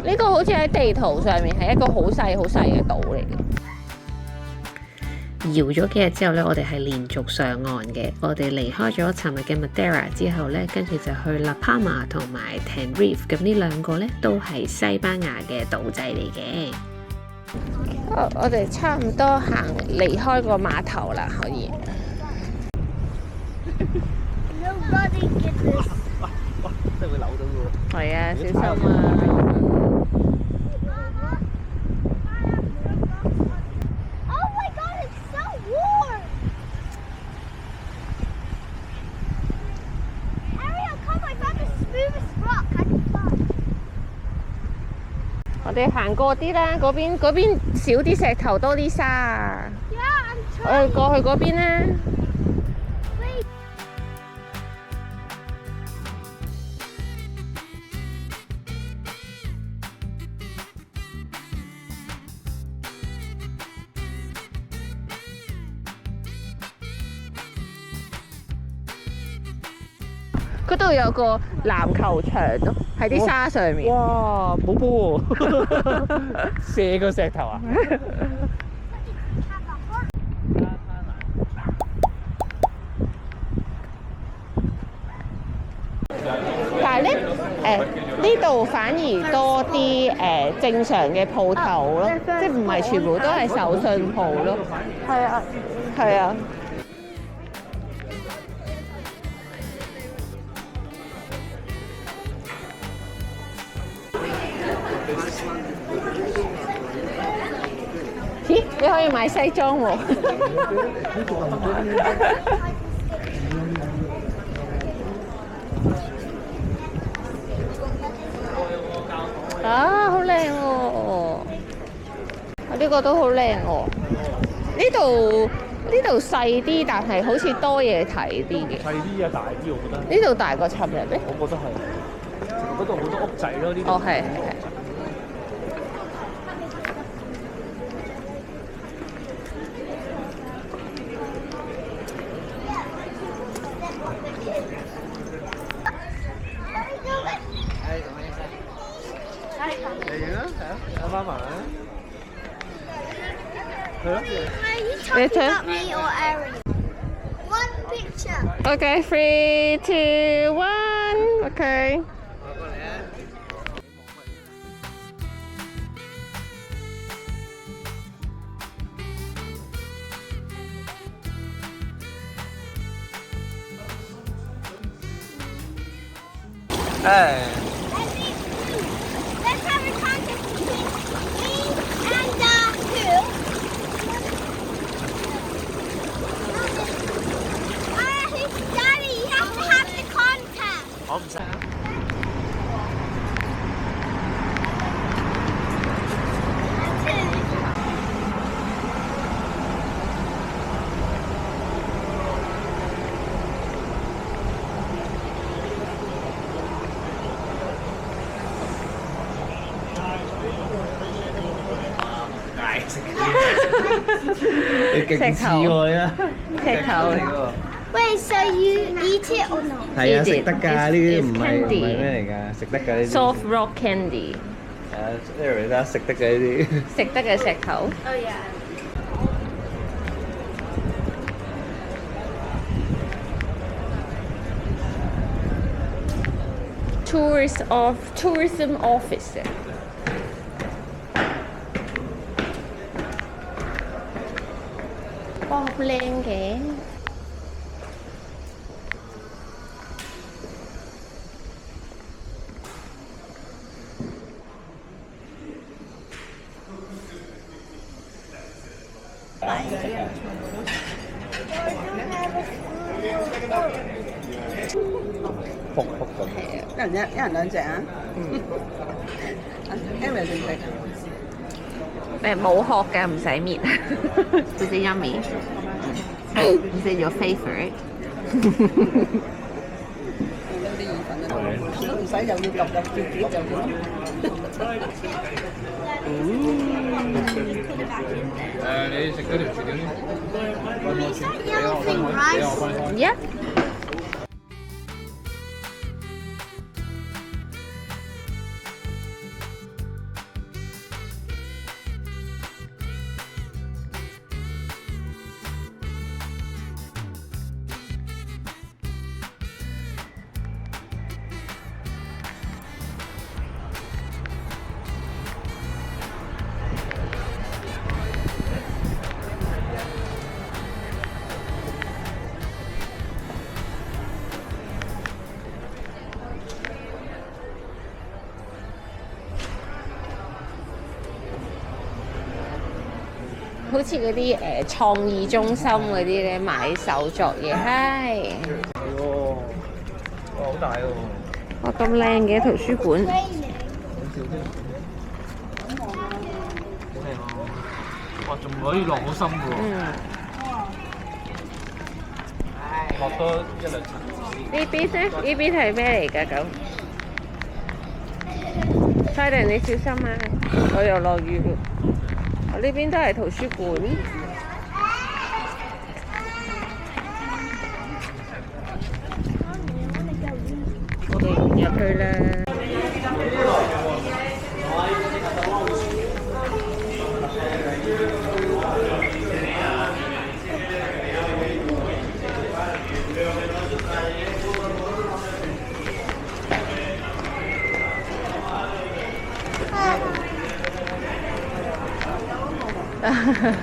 呢個好似喺地圖上面係一個好細嘅島嚟嘅。搖咗幾日之後呢，我哋係連續上岸嘅。我哋離開咗尋日嘅 Madeira 之後呢，跟住就去 La Palma 同埋 Tenerife。咁呢兩個呢，都係西班牙嘅島仔嚟嘅。我哋差唔多行離開個碼頭啦，可以。Nobody get this. 哇！真係會扭到喎。係啊，小心啊！ Oh my god, it's so warm. Ariel, come! I found the smoothest rock I can find. 我哋行過啲啦，嗰邊少啲石頭，多啲沙啊！ Yeah, 我 I'm 哋過去嗰邊啦。 Wait. 嗰度有個籃球場咯，喺啲沙上面。哇！冇波喎，射個石頭啊！但係咧，呢度反而多啲正常嘅鋪頭咯，即係唔係全部都係手信鋪咯。係啊，係啊。咦？你可以買西裝喎！啊，好靚喎！呢個都好靚喎。呢度細啲，但係好似多嘢睇啲嘅。細啲啊，大啲我覺得。呢度大過尋日咩？我覺得係。嗰度好多屋仔咯，呢度。哦，係係。嚟啦，係啊，有翻埋。係咯。Are you talking about me or Ariel? One picture. Okay, 3, 2, 1. Okay. Let's have a contest between me and who? Daddy, you have to have the contest. 我唔使。你勁似喎啊！石頭嚟喎。Wait, so you eat it or not? 係啊， Eat 食 it. 得㗎，呢啲唔 It's 係 candy. 咩嚟㗎？食得㗎呢啲。 Soft rock candy， 係啊，呢度你睇食得嘅呢啲。食得嘅石頭。 Oh yeah. Tourism office。哇，好靚嘅！卜卜咁。一人兩隻啊？Emily 食唔食？冇殼嘅，唔使搣。Is it yummy? Is it your favorite? 攞啲意粉啊，都唔使又要夾夾結結就點咯。你食嗰條薯條先。 Is that yellow thing rice? Yeah. 好似嗰啲創意中心嗰啲咧，買手作嘢。係。係喎，哇，好大喎！哇，咁靚嘅圖書館。好靚啊！哇，仲可以落好深㗎喎。落多一兩層。呢邊咧？呢邊係咩嚟㗎咁？泰迪，你小心啊！我又落雨啦。我呢邊都係圖書館。我哋入去啦。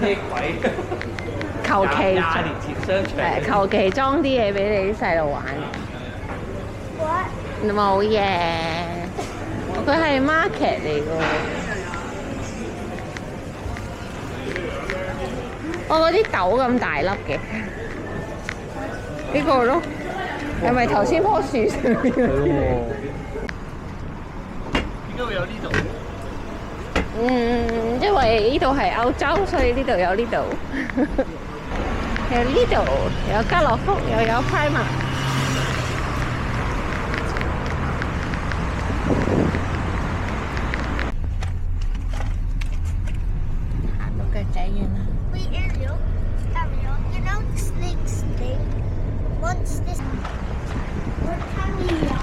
咩鬼？求其廿年前商場。求其裝啲嘢俾你啲細路玩。冇嘢，佢係 market 嚟㗎喎。我嗰啲豆咁大粒嘅，呢個咯，係咪頭先棵樹上面？係喎。點解會有呢度？因為呢度係歐洲，所以呢度有呢度。有呢度，有家樂福，又有 Primark。行到腳仔遠啦。Wait, Ariel, you know the snakes thing? Once this... We're coming up.